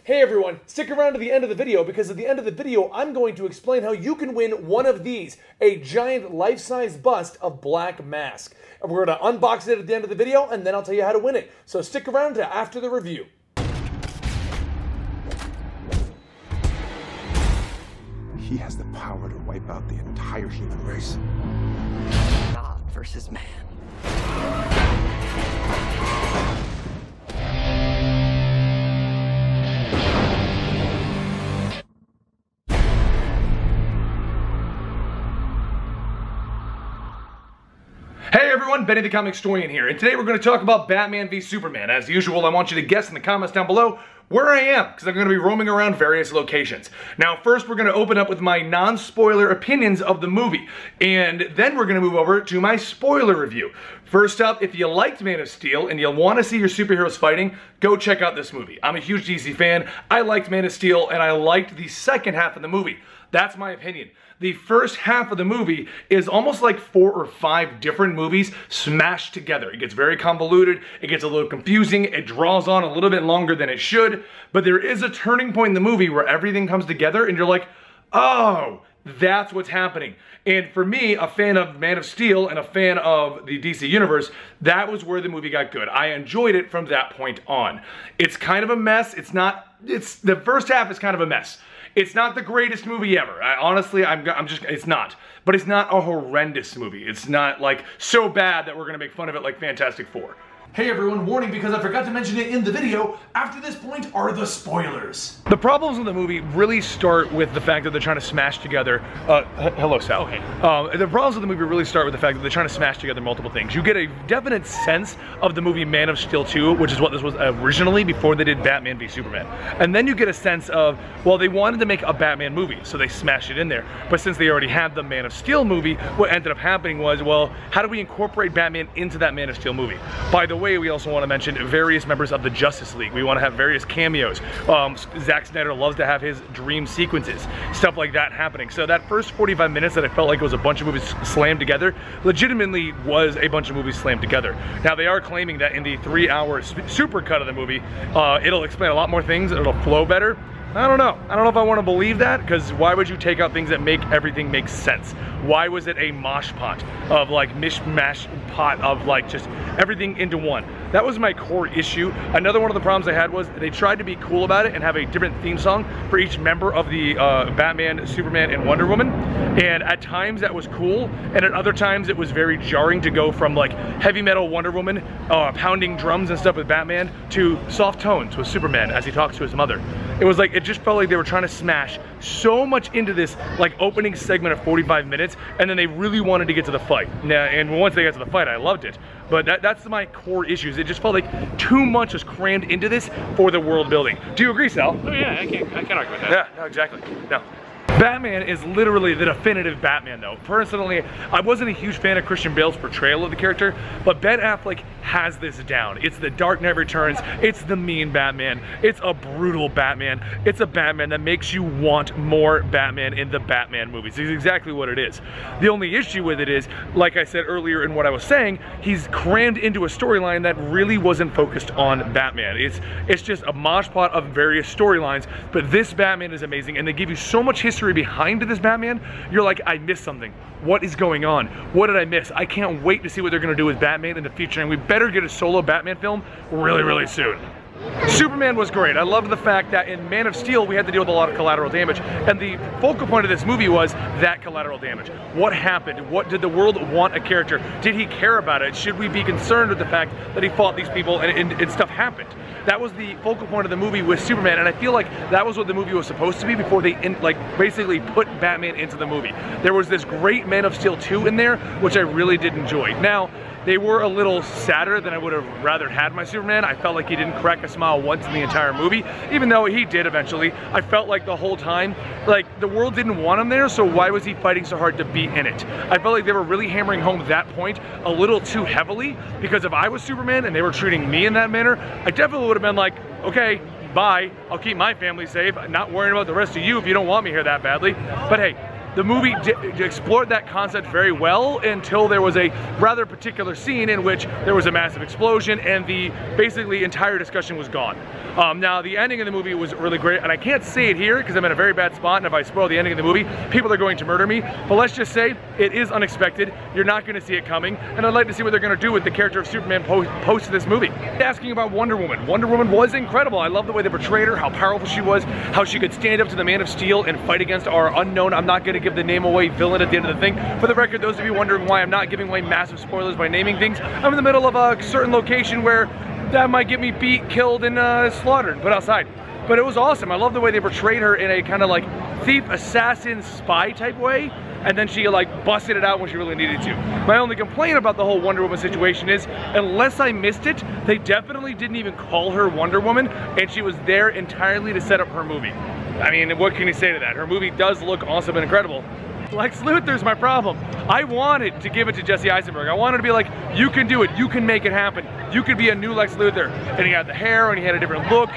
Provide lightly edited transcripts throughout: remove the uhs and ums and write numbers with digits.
Hey everyone, stick around to the end of the video because at the end of the video I'm going to explain how you can win one of these, a giant life-size bust of Black Mask. And we're going to unbox it at the end of the video and then I'll tell you how to win it. So stick around to after the review. He has the power to wipe out the entire human race. God versus man. Hey everyone, Benny the Comicstorian here, and today we're going to talk about Batman v Superman. As usual, I want you to guess in the comments down below where I am, because I'm going to be roaming around various locations. Now, first we're going to open up with my non-spoiler opinions of the movie, and then we're going to move over to my spoiler review. First up, if you liked Man of Steel and you want to see your superheroes fighting, go check out this movie. I'm a huge DC fan, I liked Man of Steel, and I liked the second half of the movie. That's my opinion. The first half of the movie is almost like 4 or 5 different movies smashed together. It gets very convoluted, it gets a little confusing, it draws on a little bit longer than it should, but there is a turning point in the movie where everything comes together and you're like, oh, that's what's happening. And for me, a fan of Man of Steel and a fan of the DC Universe, that was where the movie got good. I enjoyed it from that point on. It's kind of a mess. The first half is kind of a mess. It's not the greatest movie ever. It's not. But it's not a horrendous movie. It's not like so bad that we're gonna make fun of it like Fantastic Four. Hey everyone, warning because I forgot to mention it in the video, after this point are the spoilers. The problems in the movie really start with the fact that they're trying to smash together, hello Sal. Okay. The problems of the movie really start with the fact that they're trying to smash together multiple things. You get a definite sense of the movie Man of Steel 2, which is what this was originally before they did Batman v Superman. And then you get a sense of, well, they wanted to make a Batman movie, so they smashed it in there. But since they already had the Man of Steel movie, what ended up shappening was, well, how do we incorporate Batman into that Man of Steel movie? By the way, we also want to mention various members of the Justice League. We want to have various cameos. Zack Snyder loves to have his dream sequences, stuff like that happening. So that first 45 minutes that I felt like it was a bunch of movies slammed together, legitimately was a bunch of movies slammed together. Now they are claiming that in the 3-hour super cut of the movie, it'll explain a lot more things, it'll flow better. I don't know. I don't know if I want to believe that, because why would you take out things that make everything make sense? Why was it a mosh pot of like mishmash pot of like just everything into one? That was my core issue. Another one of the problems I had was they tried to be cool about it and have a different theme song for each member of the Batman, Superman, and Wonder Woman. And at times that was cool, and at other times it was very jarring to go from like heavy metal Wonder Woman pounding drums and stuff with Batman to soft tones with Superman as he talks to his mother. It was like, it just felt like they were trying to smash so much into this like opening segment of 45 minutes, and then they really wanted to get to the fight. Now, and once they got to the fight, I loved it. But that's my core issues. It just felt like too much was crammed into this for the world building. Do you agree, Sal? Oh yeah, I can't argue with that. Yeah, no, exactly. No. Batman is literally the definitive Batman though. Personally, I wasn't a huge fan of Christian Bale's portrayal of the character, but Ben Affleck has this down. It's the Dark Knight Returns, it's the mean Batman, it's a brutal Batman, it's a Batman that makes you want more Batman in the Batman movies. It's exactly what it is. The only issue with it is, like I said earlier in what I was saying, he's crammed into a storyline that really wasn't focused on Batman. It's just a mosh pot of various storylines, but this Batman is amazing, and they give you so much history behind this Batman, you're like, I missed something. What is going on? What did I miss? I can't wait to see what they're gonna do with Batman in the future, and we better get a solo Batman film really, really soon. Superman was great. I loved the fact that in Man of Steel we had to deal with a lot of collateral damage, and the focal point of this movie was that collateral damage. What happened? What did the world want a character? Did he care about it? Should we be concerned with the fact that he fought these people and stuff happened? That was the focal point of the movie with Superman, and I feel like that was what the movie was supposed to be before they basically put Batman into the movie. There was this great Man of Steel 2 in there, which I really did enjoy. Now, they were a little sadder than I would have rather had my Superman. I felt like he didn't crack a smile once in the entire movie, even though he did eventually. I felt like the whole time, like the world didn't want him there, so why was he fighting so hard to be in it? I felt like they were really hammering home that point a little too heavily, because if I was Superman and they were treating me in that manner, I definitely would have been like, okay, bye, I'll keep my family safe, not worrying about the rest of you if you don't want me here that badly. But hey, the movie explored that concept very well until there was a rather particular scene in which there was a massive explosion and the basically entire discussion was gone. Now the ending of the movie was really great, and I can't say it here because I'm in a very bad spot, and if I spoil the ending of the movie, people are going to murder me, but let's just say it is unexpected. You're not going to see it coming, and I'd like to see what they're going to do with the character of Superman post this movie. Asking about Wonder Woman. Wonder Woman was incredible. I love the way they portrayed her, how powerful she was, how she could stand up to the Man of Steel and fight against our unknown, I'm not going to give the name away, villain at the end of the thing. For the record, those of you wondering why I'm not giving away massive spoilers by naming things, I'm in the middle of a certain location where that might get me beat, killed, and slaughtered, put outside. But it was awesome. I love the way they portrayed her in a kind of like thief, assassin, spy type way, and then she like busted it out when she really needed to. My only complaint about the whole Wonder Woman situation is, unless I missed it, they definitely didn't even call her Wonder Woman, and she was there entirely to set up her movie. I mean, what can you say to that? Her movie does look awesome and incredible. Lex Luthor's my problem. I wanted to give it to Jesse Eisenberg. I wanted to be like, you can do it, you can make it happen. You could be a new Lex Luthor. And he had the hair and he had a different look.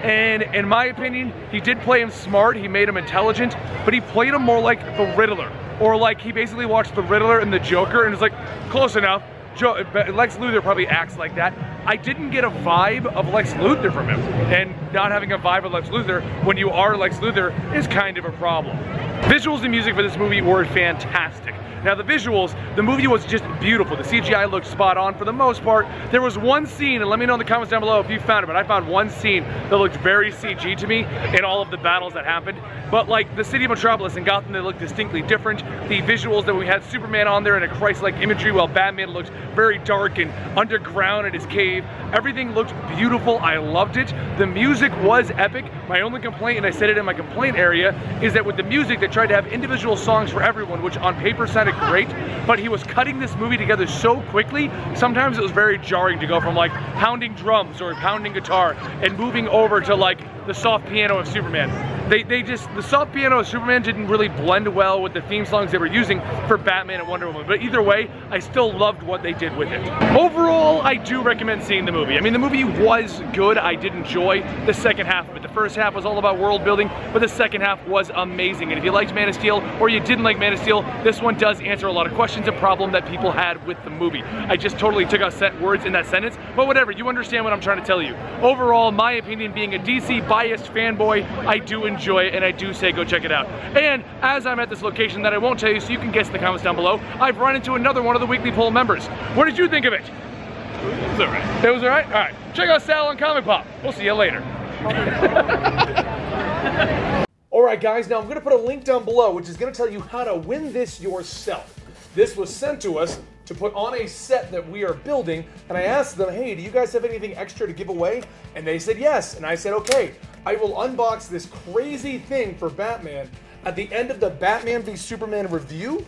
And in my opinion, he did play him smart, he made him intelligent, but he played him more like the Riddler. Or like he basically watched the Riddler and the Joker and was like, close enough. Lex Luthor probably acts like that. I didn't get a vibe of Lex Luthor from him. And not having a vibe of Lex Luthor when you are Lex Luthor is kind of a problem. Visuals and music for this movie were fantastic. Now the visuals, the movie was just beautiful. The CGI looked spot on for the most part. There was one scene, and let me know in the comments down below if you found it, but I found one scene that looked very CG to me in all of the battles that happened. But like the city of Metropolis and Gotham, they looked distinctly different. The visuals that we had Superman on there in a Christ-like imagery while Batman looked very dark and underground in his cave. Everything looked beautiful. I loved it. The music was epic. My only complaint, and I said it in my complaint area, is that with the music they tried to have individual songs for everyone, which on paper sounded great, but he was cutting this movie together so quickly, sometimes it was very jarring to go from like pounding drums or pounding guitar and moving over to like the soft piano of Superman. The soft piano of Superman didn't really blend well with the theme songs they were using for Batman and Wonder Woman, but either way, I still loved what they did with it. Overall, I do recommend seeing the movie. I mean, the movie was good. I did enjoy the second half of it. The first half was all about world building, but the second half was amazing. And if you liked Man of Steel or you didn't like Man of Steel, this one does answer a lot of questions and problems that people had with the movie. I just totally took out set words in that sentence, but whatever, you understand what I'm trying to tell you. Overall, my opinion, being a DC biased fanboy, I do enjoy it, and I do say go check it out. And as I'm at this location that I won't tell you so you can guess in the comments down below, I've run into another one of the weekly poll members. What did you think of it? It was alright. It was alright? Alright. Check out Sal on Comic Pop. We'll see you later. Alright guys, now I'm going to put a link down below which is going to tell you how to win this yourself. This was sent to us to put on a set that we are building, and I asked them, hey, do you guys have anything extra to give away? And they said yes, and I said, okay, I will unbox this crazy thing for Batman at the end of the Batman v Superman review,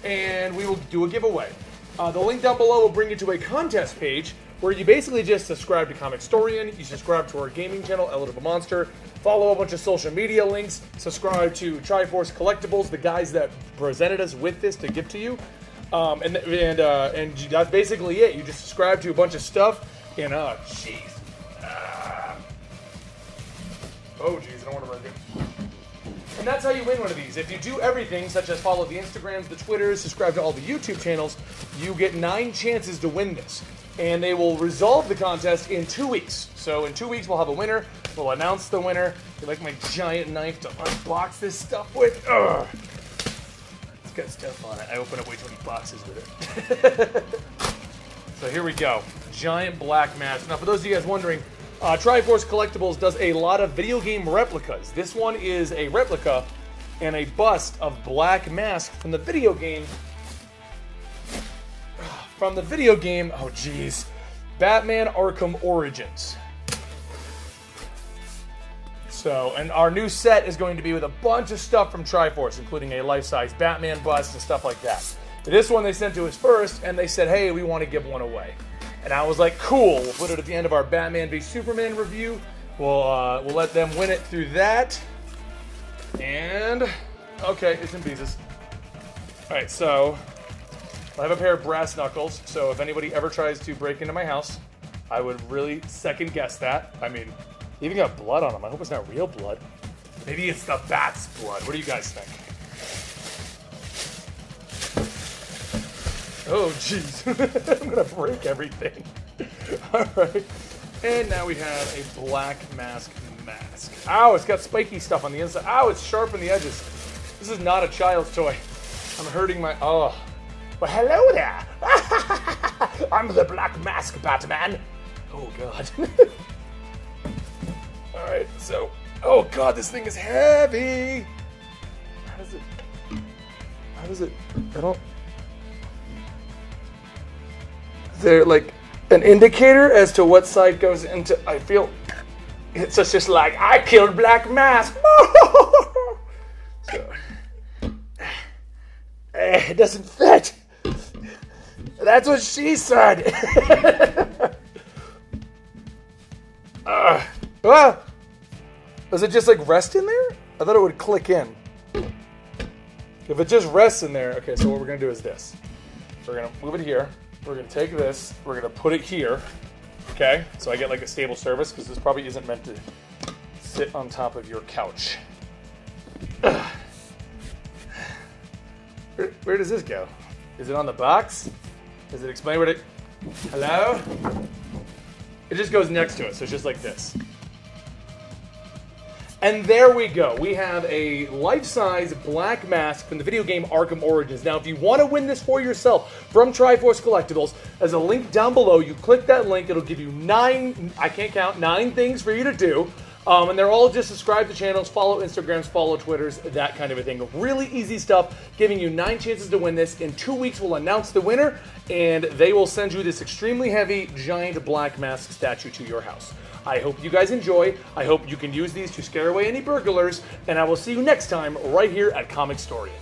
and we will do a giveaway. The link down below will bring you to a contest page where you basically just subscribe to Comicstorian, you subscribe to our gaming channel, Eligible Monster, follow a bunch of social media links, subscribe to Triforce Collectibles, the guys that presented us with this to give to you. And that's basically it. You just subscribe to a bunch of stuff, and jeez. Oh jeez, I don't want to run it. And that's how you win one of these. If you do everything, such as follow the Instagrams, the Twitters, subscribe to all the YouTube channels, you get 9 chances to win this. And they will resolve the contest in 2 weeks. So in 2 weeks, we'll have a winner. We'll announce the winner. You like my giant knife to unbox this stuff with? Ugh. It's got stuff on it. I open up way too many boxes with it. So here we go. Giant black mask. Now, for those of you guys wondering, Triforce Collectibles does a lot of video game replicas. This one is a replica and a bust of Black Mask from the video game. Oh geez, Batman Arkham Origins. So, and our new set is going to be with a bunch of stuff from Triforce, including a life-size Batman bust and stuff like that. This one they sent to us first, and they said, hey, we want to give one away. And I was like, cool, we'll put it at the end of our Batman v Superman review. We'll let them win it through that. And, okay, it's in pieces. Alright, so, I have a pair of brass knuckles, so if anybody ever tries to break into my house, I would really second guess that. I mean, even got blood on them. I hope it's not real blood. Maybe it's the bat's blood. What do you guys think? Oh, jeez. I'm gonna break everything. All right. And now we have a black mask. Ow, it's got spiky stuff on the inside. Ow, it's sharp on the edges. This is not a child's toy. I'm hurting my... Oh. Well, hello there. I'm the Black Mask Batman. Oh, God. All right, so... Oh, God, this thing is heavy. How does it... I don't... Is there, like, an indicator as to what side goes into... I feel... It's just like, I killed Black Mask. So, it doesn't fit. That's what she said. Does it just like rest in there? I thought it would click in. If it just rests in there, okay, so what we're gonna do is this. So we're gonna move it here. We're gonna take this, we're gonna put it here. Okay, so I get like a stable surface because this probably isn't meant to sit on top of your couch. Where does this go? Is it on the box? Does it explain what it... Hello? It just goes next to it, so it's just like this. And there we go. We have a life-size Black Mask from the video game Arkham Origins. Now, if you want to win this for yourself from Triforce Collectibles, there's a link down below. You click that link. It'll give you 9 things for you to do. And they're all just subscribe to channels, follow Instagrams, follow Twitters, that kind of a thing. Really easy stuff, giving you 9 chances to win this. In 2 weeks, we'll announce the winner, and they will send you this extremely heavy, giant Black Mask statue to your house. I hope you guys enjoy. I hope you can use these to scare away any burglars, and I will see you next time right here at Comicstorian.